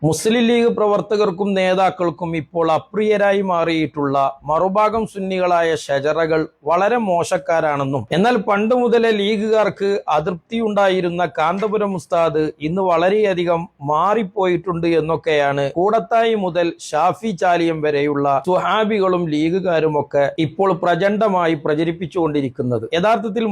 മുസ്ലിം league പ്രവർത്തകർക്കും നേതാക്കൾക്കും ഇപ്പോൾ അപ്രിയരായി മാറിയിട്ടുള്ള മറുഭാഗം സുന്നികളായ ഷജറകൾ വളരെ മോശക്കാരാണെന്നും എന്നാൽ പണ്ട് മുതലേ ലീഗുകാർക്ക് അതൃപ്തിയുണ്ടായിരുന്ന കാന്തപുരം ഉസ്താദ് ഇന്ന് വളരെയധികം മാറിപ്പോയിട്ടുണ്ട് എന്നൊക്കെയാണ് കൂടത്തായി മുതൽ ഷാഫി ചാലിയം വരെയുള്ള സുഹാബികളും ലീഗുകാരുമൊക്കെ ഇപ്പോൾ പ്രചണ്ഡമായി പ്രചരിപ്പിച്ചുകൊണ്ടിരിക്കുന്നത്. യഥാർത്ഥത്തിൽ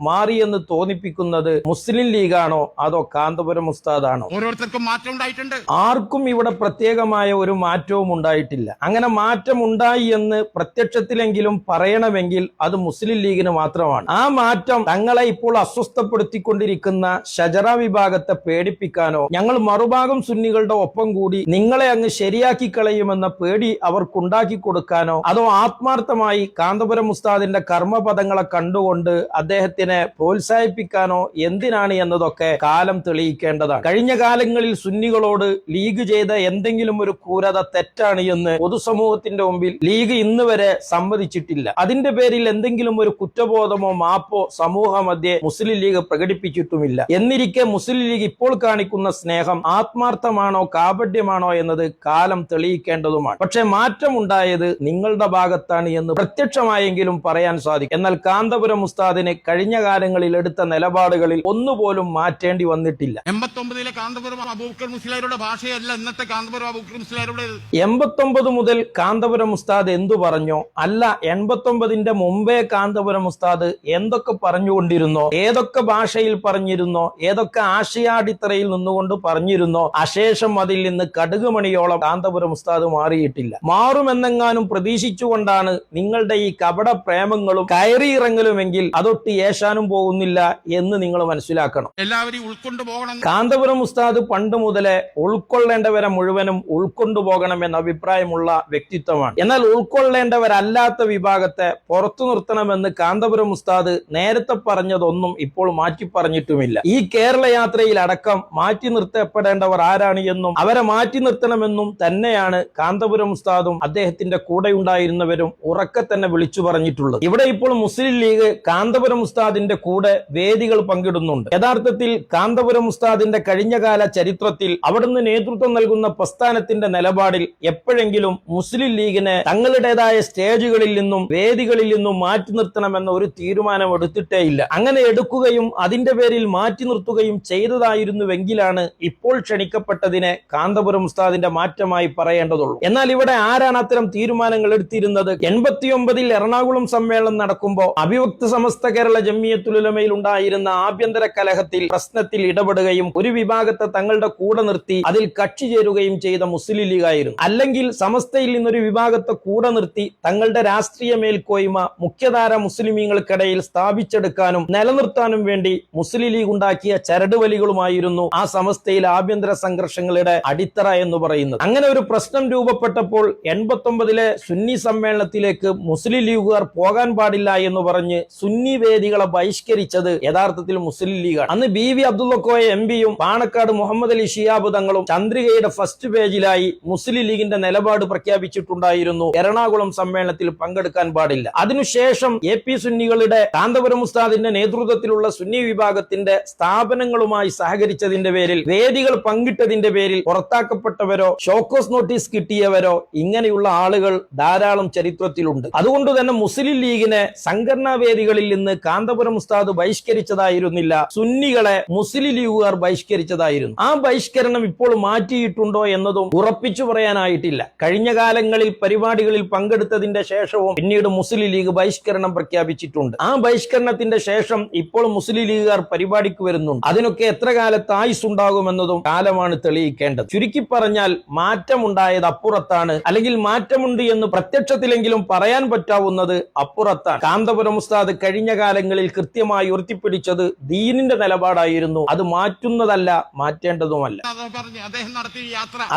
മാറിയെന്ന് തോന്നിപ്പിക്കുന്നത് മുസ്ലിം ലീഗാണോ അതോ കാന്തപുരം ഉസ്താദാണോ? ഓരോരുത്തർക്കും മാറ്റം ഉണ്ടായിട്ടുണ്ട്. ആർക്കും ഇവിടെ പ്രത്യേകമായ ഒരു മാറ്റവും ഉണ്ടായിട്ടില്ല. അങ്ങനെ മാറ്റം ഉണ്ടായി എന്ന് പ്രത്യക്ഷത്തിലെങ്കിലും പറയണമെങ്കിൽ അത് മുസ്ലിം ലീഗിന് മാത്രമാണ്. ആ മാറ്റം തങ്ങളെ ഇപ്പോൾ അസ്വസ്ഥപ്പെടുത്തിക്കൊണ്ടിരിക്കുന്ന ഷജറ വിഭാഗത്തെ പേടിപ്പിക്കാനോ ഞങ്ങൾ മറുഭാഗം സുന്നികളുടെ ഒപ്പം കൂടി നിങ്ങളെ അങ്ങ് ശരിയാക്കി കളയുമെന്ന പേടി അവർക്കുണ്ടാക്കി കൊടുക്കാനോ അതോ ആത്മാർത്ഥമായി കാന്തപുരം ഉസ്താദിന്റെ കർമ്മപദങ്ങളെ കണ്ടുകൊണ്ട് അദ്ദേഹത്തിനെ പ്രോത്സാഹിപ്പിക്കാനോ എന്തിനാണ് എന്നതൊക്കെ കാലം തെളിയിക്കേണ്ടതാണ്. കഴിഞ്ഞ കാലങ്ങളിൽ സുന്നികളോട് ലീഗ് ചെയ്ത എന്തെങ്കിലും ഒരു ക്രൂരത തെറ്റാണ് എന്ന് പൊതുസമൂഹത്തിന്റെ മുമ്പിൽ ലീഗ് ഇന്ന് വരെ സമ്മതിച്ചിട്ടില്ല. അതിന്റെ പേരിൽ എന്തെങ്കിലും ഒരു കുറ്റബോധമോ മാപ്പോ സമൂഹ മധ്യേ മുസ്ലിം ലീഗ് പ്രകടിപ്പിച്ചിട്ടുമില്ല. എന്നിരിക്കെ മുസ്ലിം ലീഗ് ഇപ്പോൾ കാണിക്കുന്ന സ്നേഹം ആത്മാർത്ഥമാണോ കാപഢ്യമാണോ എന്നത് കാലം തെളിയിക്കേണ്ടതുമാണ്. പക്ഷെ മാറ്റമുണ്ടായത് നിങ്ങളുടെ ഭാഗത്താണ് എന്ന് പ്രത്യക്ഷമായെങ്കിലും പറയാൻ സാധിക്കും. എന്നാൽ കാന്തപുരം ഉസ്താദിന് കഴിഞ്ഞ കാലങ്ങളിൽ എടുത്ത നിലപാടുകളിൽ ഒന്നുപോലും മാറ്റേണ്ടി വന്നിട്ടില്ല. 89 കാന്തപുരം അബൂബക്കർ മുസ്ലിയാരുടെ ഭാഷയല്ല ഇന്നത്തെ കാന്തപുരം അബൂബക്കർ മുസ്ലിയാരുടെ. 89 മുതൽ കാന്തപുരം ഉസ്താദ് എന്തു പറഞ്ഞോ അല്ല 89ന്റെ മുമ്പേ കാന്തപുരം ഉസ്താദ് എന്തൊക്കെ പറഞ്ഞുകൊണ്ടിരുന്നോ, ഏതൊക്കെ ഭാഷയിൽ പറഞ്ഞിരുന്നോ, ഏതൊക്കെ ആശയാടിത്തറയിൽ നിന്നുകൊണ്ട് പറഞ്ഞിരുന്നോ, അശേഷം അതിൽ നിന്ന് കടുകുമണിയോളം കാന്തപുരം ഉസ്താദ് മാറിയിട്ടില്ല. മാറുമെന്നെങ്ങാനും പ്രതീക്ഷിച്ചുകൊണ്ടാണ് നിങ്ങളുടെ ഈ കപട പ്രേമങ്ങളും കയറിയിറങ്ങലുമെങ്കിൽ അതൊട്ട് ഏശാനും പോകുന്നില്ല എന്ന് നിങ്ങൾ മനസ്സിലാക്കണം. എല്ലാവരും ഉൾക്കൊണ്ടു പോകണം. കാന്തപുരം ഉസ്താദ് പണ്ട് മുതലേ ഉൾക്കൊള്ളേണ്ടവരെ മുഴുവനും ഉൾക്കൊണ്ടുപോകണം എന്ന അഭിപ്രായമുള്ള വ്യക്തിത്വമാണ്. എന്നാൽ ഉൾക്കൊള്ളേണ്ടവരല്ലാത്ത വിഭാഗത്തെ പുറത്തു നിർത്തണമെന്ന് കാന്തപുരം ഉസ്താദ് നേരത്തെ പറഞ്ഞതൊന്നും ഇപ്പോൾ മാറ്റി പറഞ്ഞിട്ടുമില്ല. ഈ കേരള യാത്രയിൽ അടക്കം മാറ്റി നിർത്തപ്പെടേണ്ടവർ ആരാണ് എന്നും അവരെ മാറ്റി നിർത്തണമെന്നും തന്നെയാണ് കാന്തപുരം ഉസ്താദും അദ്ദേഹത്തിന്റെ കൂടെ ഉണ്ടായിരുന്നവരും ഉറക്കെ തന്നെ വിളിച്ചു പറഞ്ഞിട്ടുള്ളത്. ഇവിടെ ഇപ്പോൾ മുസ്ലിം ലീഗ് കാന്തപുരം ഉസ്താദിന്റെ കൂടെ വേദികൾ പങ്കിടുന്നുണ്ട്. യഥാർത്ഥത്തിൽ കാന്തപുരം ഉസ്താദിന്റെ കഴിഞ്ഞകാല ചരിത്രത്തിൽ അവിടുന്ന് നേതൃത്വം നൽകുന്ന പ്രസ്ഥാനത്തിന്റെ നിലപാടിൽ എപ്പോഴെങ്കിലും മുസ്ലിം ലീഗിനെ തങ്ങളുടേതായ സ്റ്റേജുകളിൽ നിന്നും വേദികളിൽ നിന്നും മാറ്റി നിർത്തണമെന്ന ഒരു തീരുമാനം എടുത്തിട്ടേയില്ല. അങ്ങനെ എടുക്കുകയും അതിന്റെ പേരിൽ മാറ്റി നിർത്തുകയും ചെയ്തതായിരുന്നുവെങ്കിലാണ് ഇപ്പോൾ ക്ഷണിക്കപ്പെട്ടതിനെ കാന്തപുരം ഉസ്താദിന്റെ മാറ്റമായി പറയേണ്ടതുള്ളൂ. എന്നാൽ ഇവിടെ ആരാണ് അത്തരം തീരുമാനങ്ങൾ എടുത്തിരുന്നത്? 89 എറണാകുളം സമ്മേളനം നടക്കുമ്പോൾ അഭിവക്ത സമസ്ത കേരള ജംഇയ്യത്തുൽ ഉലമയിൽ ഉണ്ടായിരുന്ന ആഭ്യന്തര കലഹത്തിൽ പ്രശ്നത്തിൽ ഇടപെടുകയും ഒരു വിഭാഗത്തെ തങ്ങളുടെ കൂടെ നിർത്തി അതിൽ കക്ഷി ചേരുകയും ചെയ്ത മുസ്ലിം ലീഗ് ആയിരുന്നു. അല്ലെങ്കിൽ സമസ്തയിൽ നിന്നൊരു വിഭാഗത്തെ കൂടെ നിർത്തി തങ്ങളുടെ രാഷ്ട്രീയ മേൽക്കോയ്മ മുഖ്യധാര മുസ്ലിമീങ്ങൾക്കിടയിൽ സ്ഥാപിച്ചെടുക്കാനും നിലനിർത്താനും വേണ്ടി മുസ്ലിം ലീഗ് ഉണ്ടാക്കിയ ചരടുവലികളുമായിരുന്നു ആ സമസ്തയിൽ ആഭ്യന്തര സംഘർഷങ്ങളുടെ അടിത്തറ എന്ന് പറയുന്നത്. അങ്ങനെ ഒരു പ്രശ്നം രൂപപ്പെട്ടപ്പോൾ 89 സുന്നി സമ്മേളനത്തിലേക്ക് മുസ്ലിം ലീഗുകാർ പോകാൻ പാടില്ല എന്ന് പറഞ്ഞ് സുന്നി വേദികളെ ബഹിഷ്കരിച്ചത് യഥാർത്ഥത്തിൽ മുസ്ലിം ലീഗാണ്. അന്ന് BV അബ്ദുള്ളക്കോയ MP-യും പാണക്കാട് മുഹമ്മദ് അലി ശിഹാബ് തങ്ങളും ചന്ദ്രികയുടെ ഫസ്റ്റ് പേജിലായി മുസ്ലിം ലീഗിന്റെ നിലപാട് പ്രഖ്യാപിച്ചിട്ടുണ്ടായിരുന്നു. എറണാകുളം സമ്മേളനത്തിൽ പങ്കെടുക്കാൻ പാടില്ല. അതിനുശേഷം AP സുന്നികളുടെ കാന്തപുരം ഉസ്താദിന്റെ നേതൃത്വത്തിലുള്ള സുന്നി വിഭാഗത്തിന്റെ സ്ഥാപനങ്ങളുമായി സഹകരിച്ചതിന്റെ പേരിൽ വേദികൾ പങ്കിട്ടതിന്റെ പേരിൽ പുറത്താക്കപ്പെട്ടവരോ ഷോക്കോസ് നോട്ടീസ് കിട്ടിയവരോ ഇങ്ങനെയുള്ള ആളുകൾ ധാരാളം ചരിത്രത്തിലുണ്ട്. അതുകൊണ്ട് തന്നെ മുസ്ലിം ലീഗിനെ സംഘടനാ വേദികളിൽ നിന്ന് കാന്തപുരം ഉസ്താദ് ബഹിഷ്കരിച്ചതായിരുന്നില്ല, സുന്നികളെ മുസ്ലിം ലീഗുകാർ ബഹിഷ്കരിച്ചതായിരുന്നു. ആ ബഹിഷ്കരണം ഇപ്പോൾ മാറ്റിയിട്ടുണ്ടോ എന്നതും ഉറപ്പിച്ചു പറയാനായിട്ടില്ല. കഴിഞ്ഞ കാലങ്ങളിൽ പരിപാടികളിൽ പങ്കെടുത്തതിന്റെ ശേഷവും പിന്നീട് മുസ്ലിം ലീഗ് ബഹിഷ്കരണം പ്രഖ്യാപിച്ചിട്ടുണ്ട്. ആ ബഹിഷ്കരണത്തിന്റെ ശേഷം ഇപ്പോൾ മുസ്ലിം ലീഗുകാർ പരിപാടിക്ക് വരുന്നുണ്ട്. അതിനൊക്കെ എത്ര കാലത്ത് ആയുസ് ഉണ്ടാകുമെന്നതും കാലമാണ് തെളിയിക്കേണ്ടത്. ചുരുക്കി പറഞ്ഞാൽ മാറ്റമുണ്ടായത് അപ്പുറത്താണ്, അല്ലെങ്കിൽ മാറ്റമുണ്ട് എന്ന് പ്രത്യക്ഷത്തിലെങ്കിലും പറയാൻ പറ്റാവുന്നത് അപ്പുറത്താണ്. കാന്തപുരം ഉസ്താദ് കഴിഞ്ഞ കാലങ്ങളിൽ കൃത്യമായി ഉയർത്തിപ്പിടിച്ചത് ദീനിന്റെ നിലപാടായിരുന്നു. അത് മാറ്റുന്നതല്ല, മാറ്റേണ്ടതുമല്ല.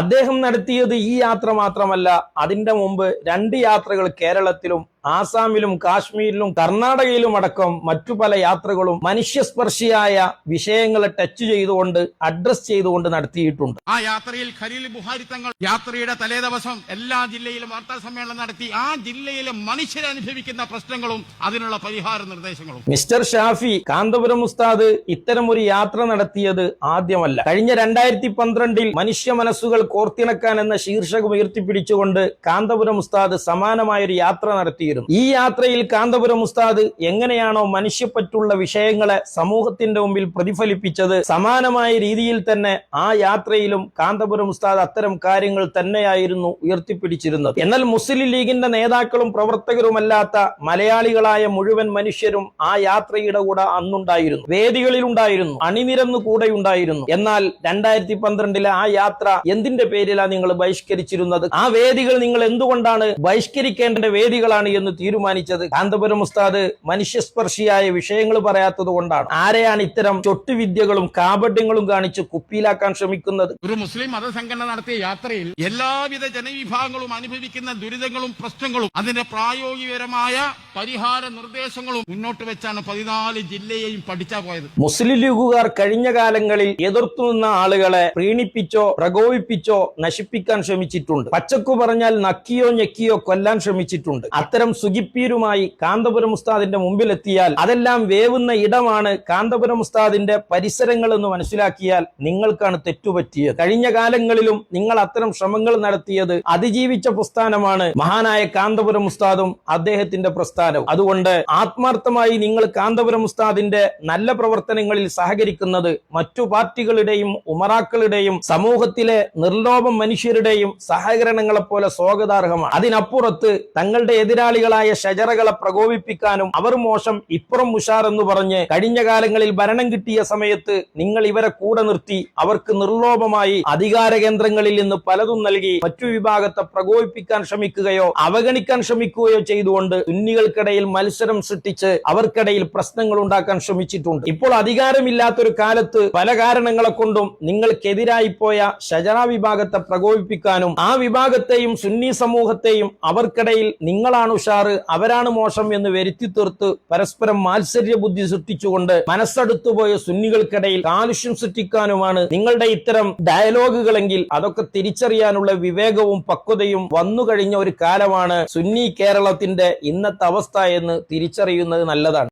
അദ്ദേഹം നടത്തിയത് ഈ യാത്ര മാത്രമല്ല, അതിന്റെ മുമ്പ് 2 യാത്രകൾ കേരളത്തിലും ആസാമിലും കാശ്മീരിലും കർണാടകയിലും അടക്കം മറ്റു പല യാത്രകളും മനുഷ്യസ്പർശിയായ വിഷയങ്ങളെ ടച്ച് ചെയ്തുകൊണ്ട് അഡ്രസ് ചെയ്തുകൊണ്ട് നടത്തിയിട്ടുണ്ട്. ആ യാത്രയിൽ ഖലീൽ ബുഖാരി തങ്ങൾ യാത്രയുടെ തലേദിവസം എല്ലാ ജില്ലയിലും വാർത്താ സമ്മേളനം നടത്തി ആ ജില്ലയിലെ മനുഷ്യരനുഭവിക്കുന്ന പ്രശ്നങ്ങളും അതിനുള്ള പരിഹാര നിർദ്ദേശങ്ങളും. മിസ്റ്റർ ഷാഫി, കാന്തപുരം ഉസ്താദ് ഇത്തരം ഒരു യാത്ര നടത്തിയത് ആദ്യമല്ല. കഴിഞ്ഞ 2012 മനുഷ്യ മനസ്സുകൾ കോർത്തിണക്കാൻ എന്ന ശീർഷകം ഉയർത്തിപ്പിടിച്ചുകൊണ്ട് കാന്തപുരം ഉസ്താദ് സമാനമായ ഒരു യാത്ര നടത്തിയിരുന്നു. ഈ യാത്രയിൽ കാന്തപുരം ഉസ്താദ് എങ്ങനെയാണോ മനുഷ്യപ്പറ്റുള്ള വിഷയങ്ങളെ സമൂഹത്തിന്റെ മുമ്പിൽ പ്രതിഫലിപ്പിച്ചത്, സമാനമായ രീതിയിൽ തന്നെ ആ യാത്രയിലും കാന്തപുരം ഉസ്താദ് അത്തരം കാര്യങ്ങൾ തന്നെയായിരുന്നു ഉയർത്തിപ്പിടിച്ചിരുന്നത്. എന്നാൽ മുസ്ലിം ലീഗിന്റെ നേതാക്കളും പ്രവർത്തകരുമല്ലാത്ത മലയാളികളായ മുഴുവൻ മനുഷ്യരും ആ യാത്രയുടെ കൂടെ അന്നുണ്ടായിരുന്നു, വേദികളിലുണ്ടായിരുന്നു, അണിനിരന്നു കൂടെ ഉണ്ടായിരുന്നു. എന്നാൽ 2012 ആ യാത്ര എന്തിന്റെ പേരിലാണ് നിങ്ങൾ ബഹിഷ്കരിച്ചിരുന്നത്? ആ വേദികൾ നിങ്ങൾ എന്തുകൊണ്ടാണ് ബഹിഷ്കരിക്കേണ്ട വേദികളാണ് എന്ന് തീരുമാനിച്ചത്? കാന്തപുരം ഉസ്താദ് മനുഷ്യസ്പർശിയായ വിഷയങ്ങൾ പറയാത്തത് കൊണ്ടാണ്. ആരെയാണ് ഇത്തരം ചൊട്ടുവിദ്യകളും കാപട്യങ്ങളും കാണിച്ച് കുപ്പിയിലാക്കാൻ ശ്രമിക്കുന്നത്? ഒരു മുസ്ലിം മതസംഘടന നടത്തിയ യാത്രയിൽ എല്ലാവിധ ജനവിഭാഗങ്ങളും അനുഭവിക്കുന്ന ദുരിതങ്ങളും പ്രശ്നങ്ങളും അതിന്റെ പ്രായോഗികപരമായ പരിഹാര നിർദ്ദേശങ്ങളും മുന്നോട്ട് വെച്ചാണ് 14 ജില്ലയെയും പഠിച്ചാ പോയത്. മുസ്ലിം ലീഗുകാർ കഴിഞ്ഞ കാലങ്ങളിൽ എതിർത്തു നിന്ന ആളുകളെ പ്രീണിപ്പിച്ചോ പ്രകോപിപ്പിച്ചോ നശിപ്പിക്കാൻ ശ്രമിച്ചിട്ടുണ്ട്. പച്ചക്കു പറഞ്ഞാൽ നക്കിയോ ഞെക്കിയോ കൊല്ലാൻ ശ്രമിച്ചിട്ടുണ്ട്. അത്തരം സുഖിപ്പീരുമായി കാന്തപുരം ഉസ്താദിന്റെ മുമ്പിലെത്തിയാൽ അതെല്ലാം വേവുന്ന ഇടമാണ് കാന്തപുരം ഉസ്താദിന്റെ പരിസരങ്ങൾ എന്ന് മനസ്സിലാക്കിയാൽ നിങ്ങൾക്കാണ് തെറ്റുപറ്റിയത്. കഴിഞ്ഞ കാലങ്ങളിലും നിങ്ങൾ അത്തരം ശ്രമങ്ങൾ നടത്തിയത് അതിജീവിച്ച പ്രസ്ഥാനമാണ് മഹാനായ കാന്തപുരം ഉസ്താദും അദ്ദേഹത്തിന്റെ പ്രസ്ഥാനവും. അതുകൊണ്ട് ആത്മാർത്ഥമായി നിങ്ങൾ കാന്തപുരം ഉസ്താദിന്റെ നല്ല പ്രവർത്തനങ്ങളിൽ സഹകരിക്കുന്നത് മറ്റു പാർട്ടികളുടെയും ഉമറാക്കളുടെയും സമൂഹത്തിലെ നിർലോഭം മനുഷ്യരുടെയും സഹകരണങ്ങളെ പോലെ സ്വാഗതാർഹമാണ്. അതിനപ്പുറത്ത് തങ്ങളുടെ എതിരാളികളായ ഷജറകളെ പ്രകോപിപ്പിക്കാനും അവർ മോശം ഇപ്പുറം ഉഷാർ എന്ന് പറഞ്ഞ് കഴിഞ്ഞ കാലങ്ങളിൽ ഭരണം കിട്ടിയ സമയത്ത് നിങ്ങൾ ഇവരെ കൂടെ നിർത്തി അവർക്ക് നിർലോഭമായി അധികാര കേന്ദ്രങ്ങളിൽ നിന്ന് പലതും നൽകി മറ്റു വിഭാഗത്തെ പ്രകോപിപ്പിക്കാൻ ശ്രമിക്കുകയോ അവഗണിക്കാൻ ശ്രമിക്കുകയോ ചെയ്തുകൊണ്ട് സുന്നികൾക്കിടയിൽ മത്സരം സൃഷ്ടിച്ച് അവർക്കിടയിൽ പ്രശ്നങ്ങൾ ഉണ്ടാക്കാൻ ശ്രമിച്ചിട്ടുണ്ട്. ഇപ്പോൾ അധികാരമില്ലാത്തൊരു കാലത്ത് പല കാരണങ്ങളെ കൊണ്ടും നിങ്ങൾക്കെതിരായി പോയ ഷജറ വിഭാഗത്തെ പ്രകോപിപ്പിക്കാനും ആ വിഭാഗത്തെയും സുന്നി സമൂഹത്തെയും അവർക്കിടയിൽ നിങ്ങളാണ് ഉഷാറ് അവരാണ് മോശം എന്ന് വരുത്തി തീർത്ത് പരസ്പരം മാത്സര്യ ബുദ്ധി സൃഷ്ടിച്ചുകൊണ്ട് മനസ്സടുത്തുപോയ സുന്നികൾക്കിടയിൽ കാലുഷ്യം സൃഷ്ടിക്കാനുമാണ് നിങ്ങളുടെ ഇത്തരം ഡയലോഗുകളെങ്കിൽ അതൊക്കെ തിരിച്ചറിയാനുള്ള വിവേകവും പക്വതയും വന്നു കഴിഞ്ഞ ഒരു കാലമാണ് സുന്നി കേരളത്തിന്റെ ഇന്നത്തെ അവസ്ഥ എന്ന് തിരിച്ചറിയുന്നത് നല്ലതാണ്.